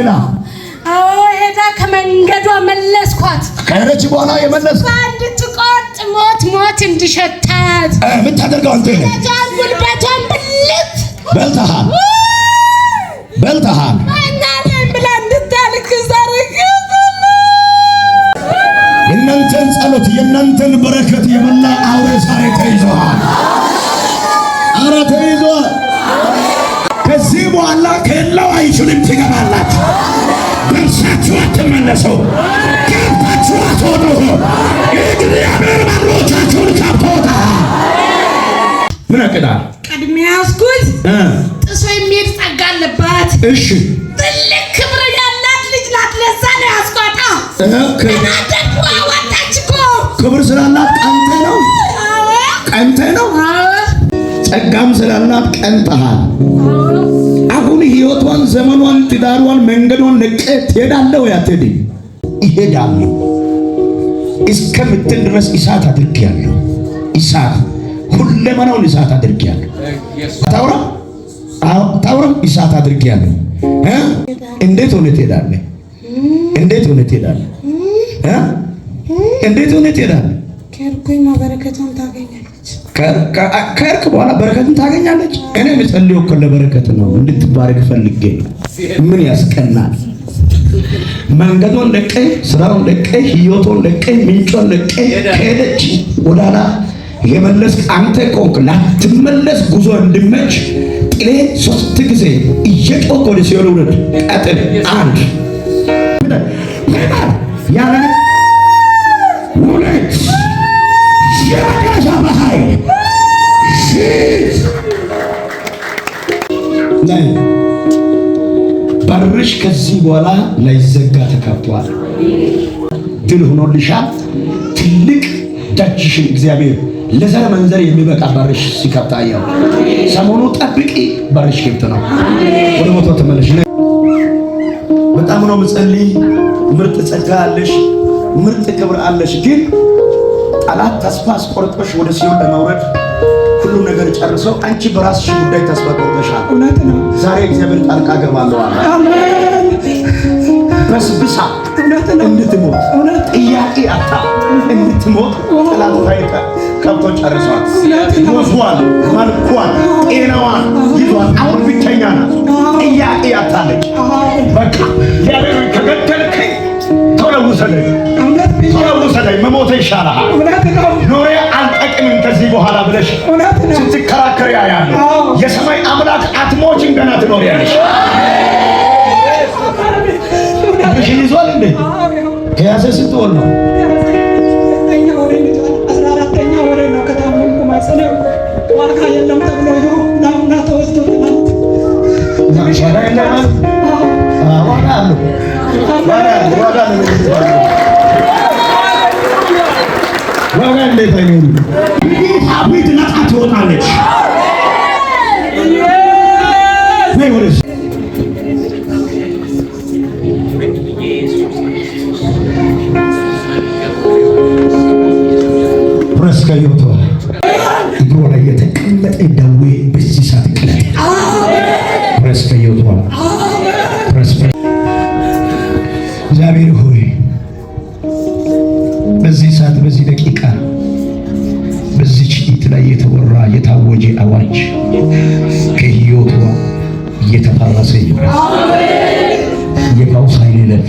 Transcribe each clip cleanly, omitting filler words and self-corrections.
ሌላ ሄዳ ከመንገዷ መለስኳት። ከሄደች በኋላ የመለስኳት እንድትቆርጥ ሞት እንዲሸታት የምታደርገው አንተ ነህ። ጉልበቷን ብልት በልተሃል ብላ እንድታልክ ዛረግ የእናንተን ጸሎት የእናንተን በረከት የበላ አውሬ ዛሬ ተይዟል። ኧረ ተይዟል። ከዚህ በኋላ ከሌላው አይችልም። ትገባላችሁ። ደርሳችሁ አትመለሰው። ገብታችሁ አትወጡ። እግዚአብሔር በሮቻችሁን ከፍቶታል። ምን አቅዳል? ቀድሜ ያዝኩት ጥሶ የሚሄድ ጸጋ አለባት። እሺ ትልቅ ክብር ያላት ልጅ ናት። ለዛ ነው ያስቆጣ። ወጣች እኮ ክብር ስላላት ቀንተ ነው። ጸጋም ስላላት ቀንተሃል። አሁን ህይወቷን፣ ዘመኗን፣ ትዳሯን፣ መንገዷን ለቀህ ትሄዳለህ ወይ አትሄድም? እሄዳለሁ እስከምትል ድረስ እሳት አድርጌያለሁ። እሳት ሁለመናውን እሳት አድርጌያለሁ። ታውራ እሳት አድርጌያለሁ። እንዴት ሆነ ትሄዳለህ? እንዴት ሆነ ትሄዳለህ? ከርኩኝ በረከቱን ታገኛለች። ከርክ በኋላ በረከቱን ታገኛለች። እኔ የምጸልየው እኮ ለበረከት ነው። እንድትባረክ ፈልጌ ነው። ምን ያስቀናል? መንገዱን ለቀህ፣ ስራውን ለቀህ፣ ህይወቱን ለቀህ፣ ምንጩን ለቀህ ከሄደች ወዳላ የመለስ አንተ ቆንክ ላትመለስ ጉዞ እንድመች ጥሌ 3 ጊዜ እየጮህ ወደ ሲኦል ውረድ። ቀጥል። አንድ ያለ ሁለት ያጋዛ በኃይል በርሽ ከዚህ በኋላ ላይዘጋ ተከፍቷል። ድል ሆኖልሻል። ትልቅ ደጅሽን እግዚአብሔር ለዘር መንዘር የሚበቃ በርሽ ሲከፍት አየሁ። ሰሞኑ ጠብቂ፣ በርሽ ክፍት ነው። ወደ ቦታው ተመለሽ። በጣም ነው ምጸልይ። ምርጥ ጸጋ አለሽ፣ ምርጥ ክብር አለሽ። ግን ጠላት ተስፋ አስቆርጦሽ ወደ ሲኦል ለመውረድ ሁሉ ነገር ጨርሰው አንቺ በራስሽ ጉዳይ ተስፋ ቆርጠሻል። እውነት ነው። ዛሬ እግዚአብሔር ጣልቃ ገባለሁ አለ። አሜን። በስብሳ እንድትሞት ጥያቄ አታ እንድትሞት ጠላት ታይቀ ከብቶ ጨርሷል። ወዟል፣ መልኳን፣ ጤናዋን ይዟል። አሁን ብቸኛ ናት። ጥያቄ አታለች። በቃ እግዚአብሔር ከገደልከኝ ቶሎ ውሰደኝ፣ መሞት ይሻላል፣ ኖሬ አልጠቅምም ከዚህ በኋላ ብለሽ ስትከራከር ያያለሁ። የሰማይ አምላክ አትሞችም፣ ገና ትኖሪያለሽ። ልጅሽን ይዟል እንዴ? ከያዘ ስንት ወር ነው? 14ኛ ወሬ ነው። ከታመምኩ ማይጸነው ዋጋ የለም ተብሎ ናሙና ተወስዶ ዋጋ እንዴት አይኖርም? አቤት ነፃ ትወጣለች። ፕረስከዮቶ እግሮ ላይ የተቀመጠ ደዌ በዚህ ሰዓት ይቀለጥ። ፕረስከዮቶ እግዚአብሔር ሆይ በዚህ ሰዓት በዚህ ደቂቃ በዚህ ጭት ላይ የተወራ የታወጀ አዋጅ ከህይወቷ እየተፈረሰ ይሁን። የፈውስ ኃይል ይለፍ።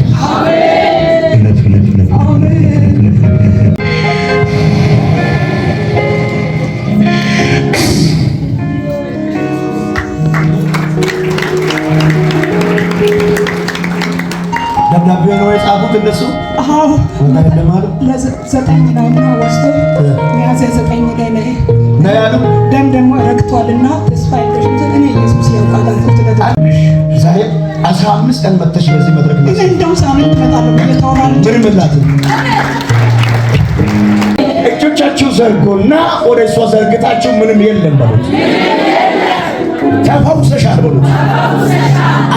ደብዳቤ ነው የጻፉት እነሱ። አዎ ለዘጠኝ ነውና ወስዶ ሚያዝያ 9 ላይ ነው ያሉ። ደም ደግሞ ረግቷልና ተስፋ የለሽም። እኔ ኢየሱስ ያውቃል። ዛሬ 15 ቀን መተሽ በዚህ መድረክ ነው። እንደው ሳምንት እመጣለሁ እየተወራን ምን ምላቱ እጆቻችሁ ዘርጎና ወደ እሷ ዘርግታችሁ ምንም የለም በሉት። ተፈውሰሻል በሉት።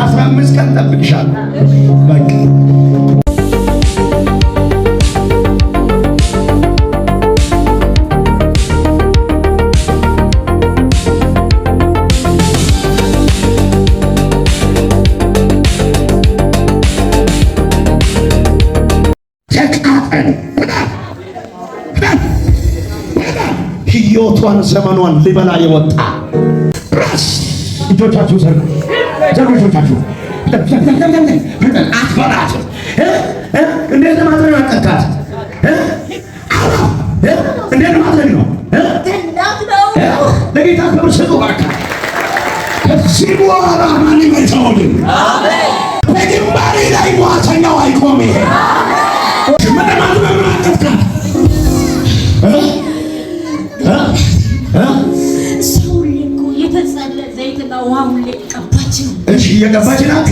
15 ቀን ጠብቅሻለሁ። በቃ ሕይወቷን ዘመኗን ሊበላ የወጣ ራስ እጆቻችሁ ዘርጉ፣ ዘርጉ እጆቻችሁ። አትበላት። እንዴት ለማድረግ አጠቃት? እንዴት ለማድረግ ነው? ለጌታ ክብር ስጡ እባክህ። ከዚህ በኋላ ማን ይመታውልን? በግንባሬ ላይ ሟተኛው አይቆም። ይሄ ምን ለማድረግ ነው አጠቃት? እሺ እየገባች ናት።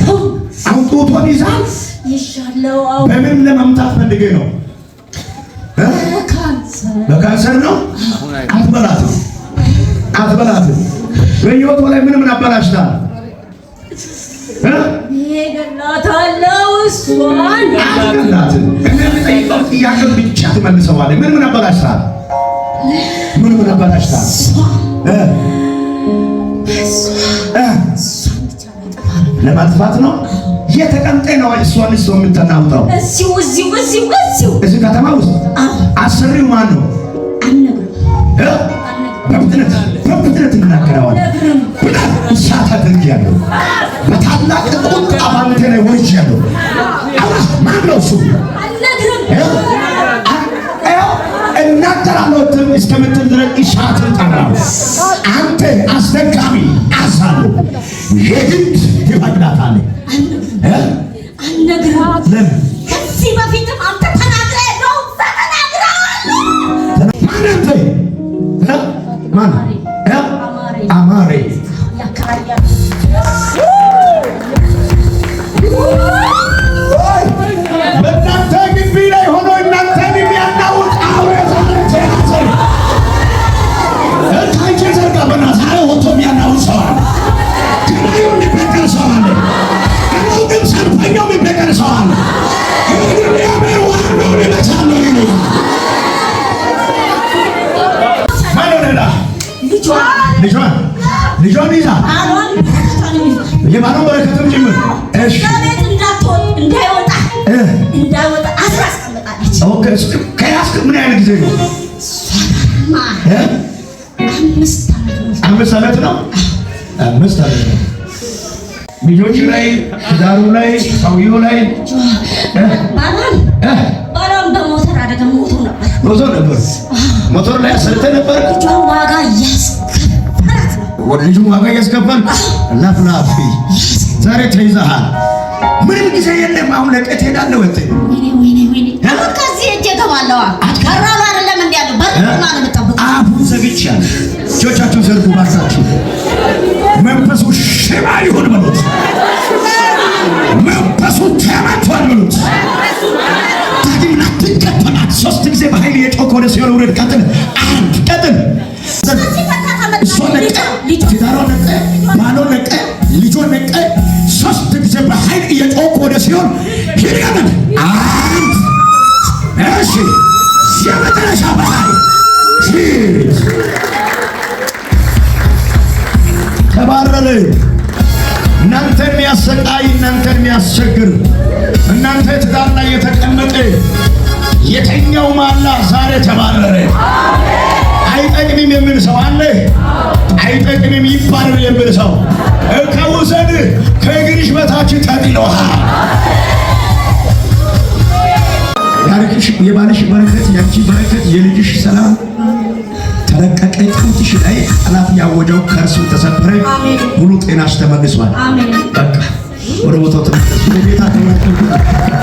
አሁን ጡቷን ይዛል ይሻለው። በምን ለመምታት ፈልጌ ነው? በካንሰር ነው። አትበላትም፣ አትበላትም። በሕይወቷ ላይ ምንም አበላሽታል። ይገላታለው እሷን አትገላትም። እነዚህ ጠይቀው ጥያቄ ብቻ ትመልሰዋለህ። ምን አበላሽታል? ምን አበላሽታል? ለማጥፋት ነው። የተቀምጠ ነው እሷን እሱ የምትናውጣው እዚህ ከተማ ውስጥ አሰሪው ማን ነው? በፍጥነት እናገረዋል። እሳት አድርጌያለሁ፣ በታላቅ ቁጣ ባንተ ላይ ወርጃለሁ። ማን ነው እሱ? እናገራለሁ እስከምትል ድረስ እሳትን ጠራው። አንተ አስደጋሚ አሳሉ የግድ ትፈቅዳታለህ። ለምን? ከዚህ በፊትም አንተ ተናግረህ ነው። ማን? አማሬ በእናንተ ግቢ ላይ ሆኖ እናንተን የሚያናውጥ አውሬ ታይቼ ዘርጋ በእናትህ ዛሬ ወጥቶ የሚያናውጥ ሰው አለ። ግማዩ የሚበቀል ሰው አለ። ግን ሰልፈኛው የሚበቀል ሰው አለ። ዋናው ሊመቻለ ልጇን ይዛ የባሏን በረከትም ጭምር እንዳይወጣ አስራ አስቀምጣለች። ከያዝክ ምን ያህል ጊዜ ነው? 5 ዓመት ነው። 5 ዓመት ነው። ልጆች ላይ፣ ትዳሩ ላይ፣ ሰውየው ላይ ባሏን በሞተር አደጋ ሞቶ ነበር። ሞተር ላይ አሰርተ ነበር። ልጇን ዋጋ እያስከፈላት ነው። ልጁ ዋጋ እያስከፈል ላፍላፊ ዛሬ ተይዘሃል። ምንም ጊዜ የለም። አሁን ለቀት ሄዳለህ። ወጥ አሁን ከዚህ እጄ ገባለዋ አትከራሉ አይደለም እንዴ ያለው በርማ ነው የምጠብቀው። አሁን ዘግቻለሁ። እጆቻችሁን ዘርጉ ባካችሁ። መንፈሱ ሽባ ይሁን በሉት። መንፈሱ ተመቷል በሉት። ታዲያ አትከፈላት። 3 ጊዜ በኃይል የጮክ ወደ ሲኦል ውረድ። ቀጥል። አንድ ቀጥል። እሷን ነቀ፣ ትዳሯን ነቀ፣ ባሏን ነቀ፣ ልጇን ነቀ። 3 ጊዜ በኃይል እየጮክ ወደ ሲኦል ይገባል። አንድ እሺ፣ የመጨረሻ በኃይል ተባረረ። እናንተን የሚያሰቃይ እናንተን የሚያስቸግር እናንተ ትዳር ላይ የተቀመጠ የተኛው ማላ ዛሬ ተባረረ። አይጠቅምም የሚል ሰው አለ። አይጠቅምም ይባረር የሚል ሰው ከውሰድ ከእግርሽ በታች ተጥሎሃል። የባልሽ በረከት፣ ያንቺ በረከት፣ የልጅሽ ሰላም ተለቀቀ። ጡትሽ ላይ ጠላት ያወጀው ከእርሱ ተሰበረ። ሙሉ ጤናሽ ተመልሷል። በቃ ወደ ቦታው ተመለሱ።